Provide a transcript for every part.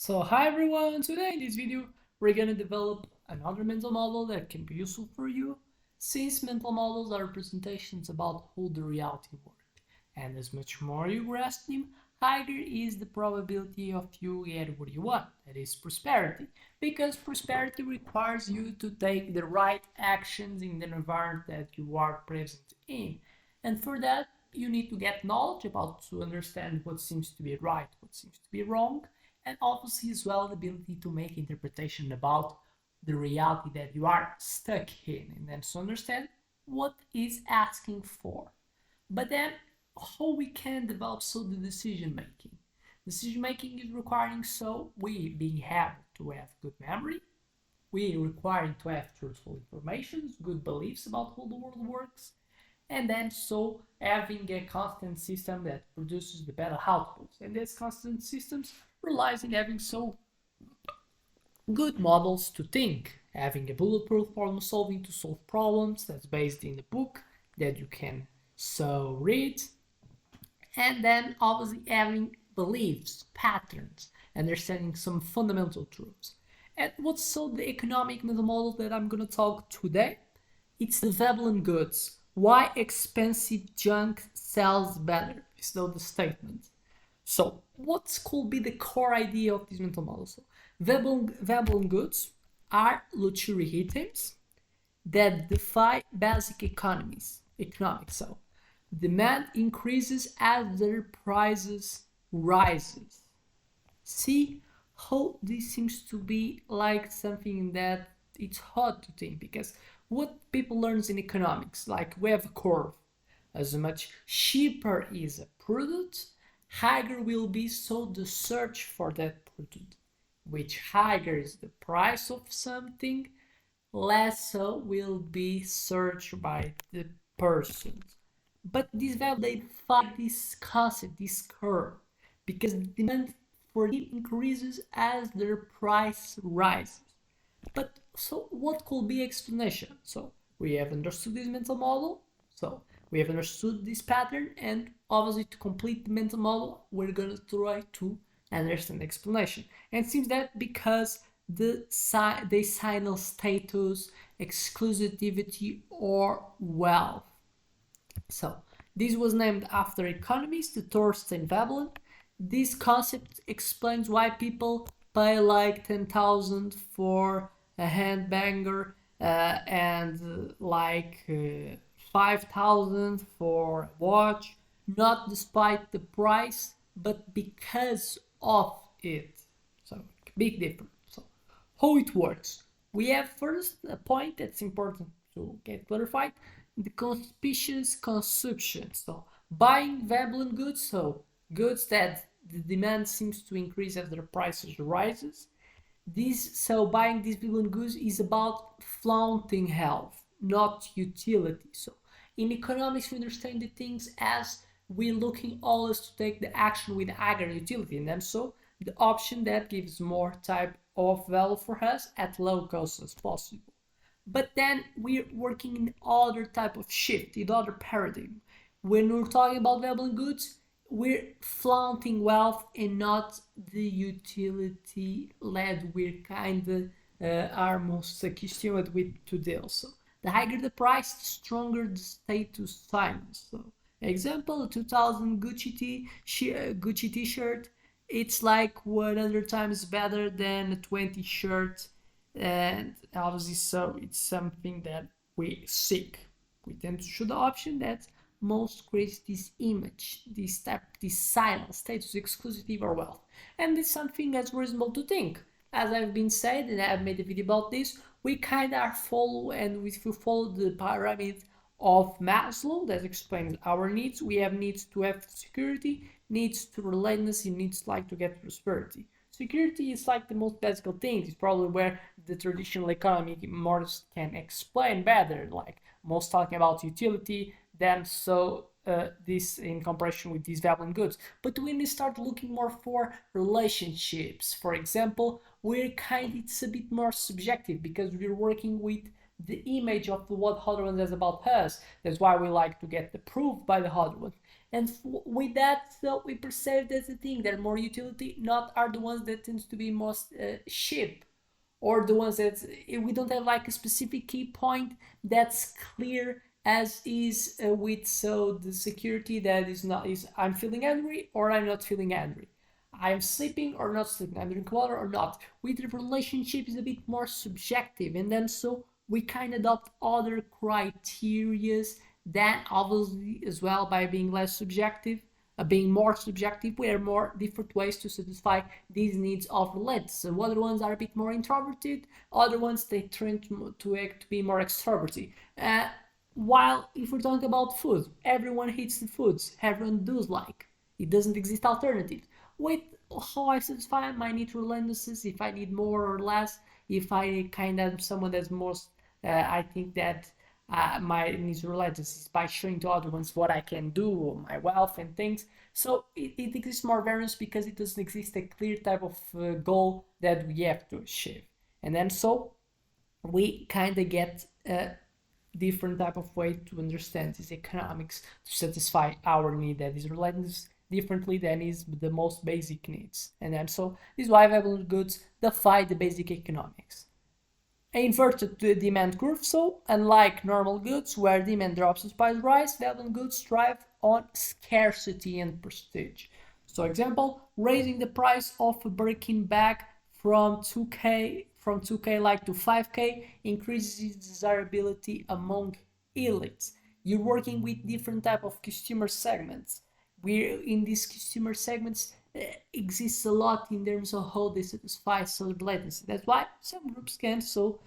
So hi everyone, today in this video we're gonna develop another mental model that can be useful for you, since mental models are representations about how the reality works. And as much more you grasp them, higher is the probability of you get what you want, that is prosperity. Because prosperity requires you to take the right actions in the environment that you are present in. And for that you need to get knowledge about to understand what seems to be right, what seems to be wrong, and obviously as well the ability to make interpretation about the reality that you are stuck in and then to understand what is asking for. But then how we can develop so the decision making. Decision making is requiring so we being able to have good memory, we requiring to have truthful information, good beliefs about how the world works, and then so having a constant system that produces the better outputs. And these constant systems relies in having so good models to think, having a bulletproof problem solving to solve problems that's based in the book that you can so read, and then obviously having beliefs, patterns, understanding some fundamental truths. And what's so the economic mental model that I'm gonna talk today? It's the Veblen Goods. Why expensive junk sells better is though the statement. So, what could be the core idea of this mental model? So, Veblen goods are luxury items that defy basic economics. So, demand increases as their prices rises. See how this seems to be like something that it's hard to think, because what people learns in economics, like we have a curve. As much cheaper is a product, higher will be so the search for that product. Which higher is the price of something, less so will be searched by the persons. But this value they fight this concept, this curve, because the demand for it increases as their price rises. But so what could be explanation? So we have understood this mental model. So we have understood this pattern, and obviously to complete the mental model, we're gonna try to understand the explanation. And it seems that because they signal status, exclusivity, or wealth. So this was named after economist Thorstein Veblen. This concept explains why people pay like 10,000 for a handbanger and like 5,000 for a watch, not despite the price, but because of it. So big difference. So how it works? We have first a point that's important to get clarified: the conspicuous consumption. So buying Veblen goods, so goods that the demand seems to increase as their prices rises. Buying these Veblen goods is about flaunting health, not utility. So in economics we understand the things as we're looking always to take the action with higher utility, and then so the option that gives more type of value for us at low cost as possible. But then we're working in other type of shift, in other paradigm. When we're talking about Veblen goods, we're flaunting wealth and not the utility led we're kind of are most accustomed with today. So the higher the price, the stronger the status signs. So example, a 2000 Gucci t-shirt, it's like 100 times better than a 20 shirt, and obviously so it's something that we seek. We tend to choose the option that most creates this image, this silence, status, exclusivity, or wealth. And it's something that's reasonable to think. As I've been said, and I've made a video about this, we kind of follow, and if we follow the pyramid of Maslow that explains our needs, we have needs to have security, needs to relatedness, and needs like to get prosperity. Security is like the most basic thing. It's probably where the traditional economy more can explain better, like most talking about utility, than so this in comparison with these Veblen goods. But when we start looking more for relationships, for example, it's a bit more subjective because we're working with the image of what other one says about us. That's why we like to get the proof by the other one. And with that, so we perceive that's the thing, that more utility not are the ones that tends to be most cheap, or the ones that we don't have like a specific key point that's clear as is with so the security that is not is I'm feeling angry or I'm not feeling angry, I'm sleeping or not sleeping, I'm drinking water or not. With the relationship is a bit more subjective, and then so we kind of adopt other criterias that obviously as well by being less subjective, being more subjective, we have more different ways to satisfy these needs of relatives. So other ones are a bit more introverted, other ones they tend to be more extroverted. While if we're talking about food, everyone hates the foods, everyone does like. It doesn't exist alternative. With how I satisfy my need relentlessness, if I need more or less, if I kind of someone that's most, I think that my needs relentless by showing to other ones what I can do, my wealth and things. So it exists more variance because it doesn't exist a clear type of goal that we have to achieve. And then so we kind of get a different type of way to understand these economics to satisfy our need that is related differently than is the most basic needs. And then so this is why Veblen Goods defy the basic economics. Inverted demand curve, so unlike normal goods where demand drops and price rise, Veblen Goods thrive on scarcity and prestige. So example, raising the price of a Birkin bag from 2k like to 5k increases desirability among elites. You're working with different type of consumer segments. We're in these consumer segments exists a lot in terms of how they satisfy social latency. That's why some groups can so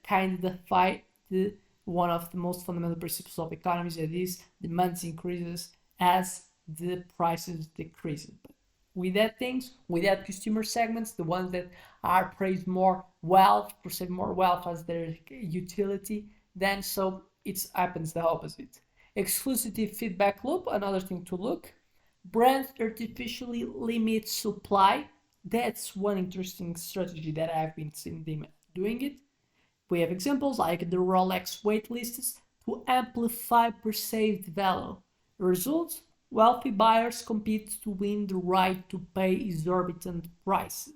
kind of defy the one of the most fundamental principles of economies, that is demand increases as the prices decrease. But with that things, with that consumer segments, the ones that are praised more wealth, perceive more wealth as their utility, then so it happens the opposite. Exclusivity feedback loop, another thing to look. Brands artificially limit supply. That's one interesting strategy that I've been seeing them doing it. We have examples like the Rolex waitlists to amplify perceived value. Result: wealthy buyers compete to win the right to pay exorbitant prices.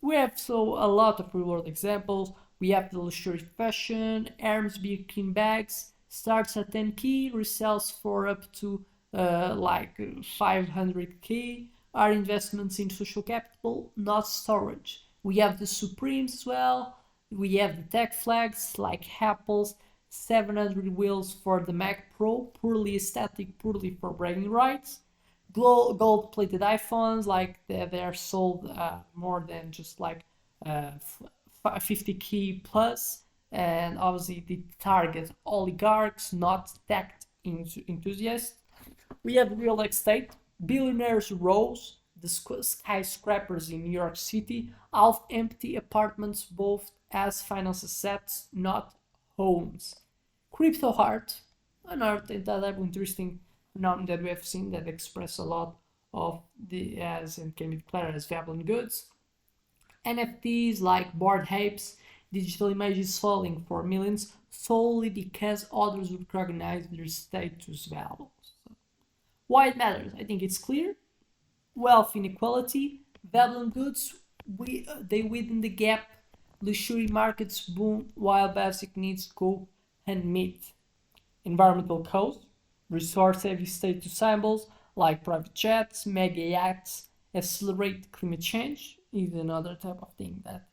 We have so a lot of real world examples. We have the luxury fashion, Hermes Birkin bags, starts at 10k, resells for up to like 500k, are investments in social capital, not storage. We have the Supremes as well. We have the tech flags like Apple's 700 wheels for the Mac Pro, poorly aesthetic, poorly for bragging rights. Gold-plated iPhones, like they are sold more than just like 50k plus, and obviously they target oligarchs, not tech enthusiasts. We have real estate. Billionaires rose the skyscrapers in New York City, half empty apartments, both as finance assets, not homes. Crypto art, an art that interesting phenomenon that we have seen that express a lot of the as and can be declared as Veblen Goods. NFTs like Bored Apes, digital images falling for millions solely because others would recognize their status values. Why it matters? I think it's clear. Wealth inequality, Veblen Goods, they widen the gap. Luxury markets boom while basic needs go unmet. Environmental costs, resource-heavy status symbols like private jets, mega yachts, accelerate climate change is another type of thing that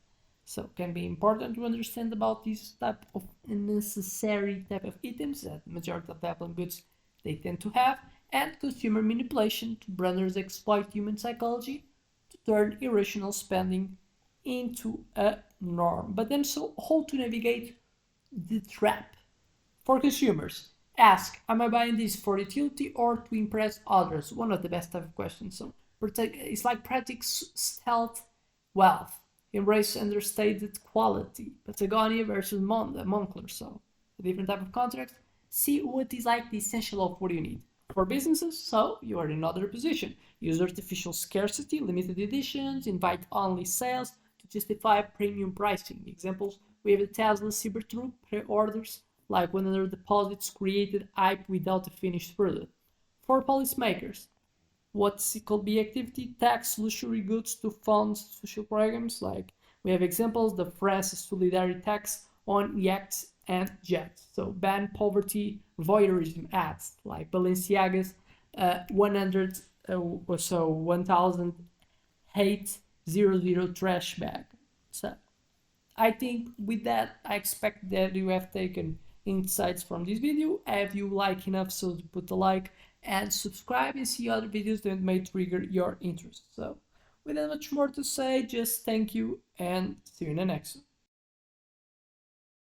so can be important to understand about this type of unnecessary type of items that the majority of Veblen Goods they tend to have, and consumer manipulation to branders exploit human psychology to turn irrational spending into a norm. But then so how to navigate the trap? For consumers, ask, am I buying this for utility or to impress others? One of the best type of questions. So it's like practice stealth wealth. Embrace understated quality. Patagonia versus Moncler. So a different type of contract. See what is like the essential of what you need. For businesses, so you are in another position. Use artificial scarcity, limited editions, invite only sales to justify premium pricing. Examples, we have the Tesla Cybertruck pre-orders, like 100 deposits created hype without a finished product. For policymakers, what could be activity tax luxury goods to fund social programs. Like we have examples: the France solidarity tax on yachts and jets. So ban poverty voyeurism ads like Balenciaga's 100 so 100800 trash bag. So I think with that, I expect that you have taken insights from this video. Have you liked enough so to put a like and subscribe and see other videos that may trigger your interest. So without much more to say, just thank you and see you in the next one.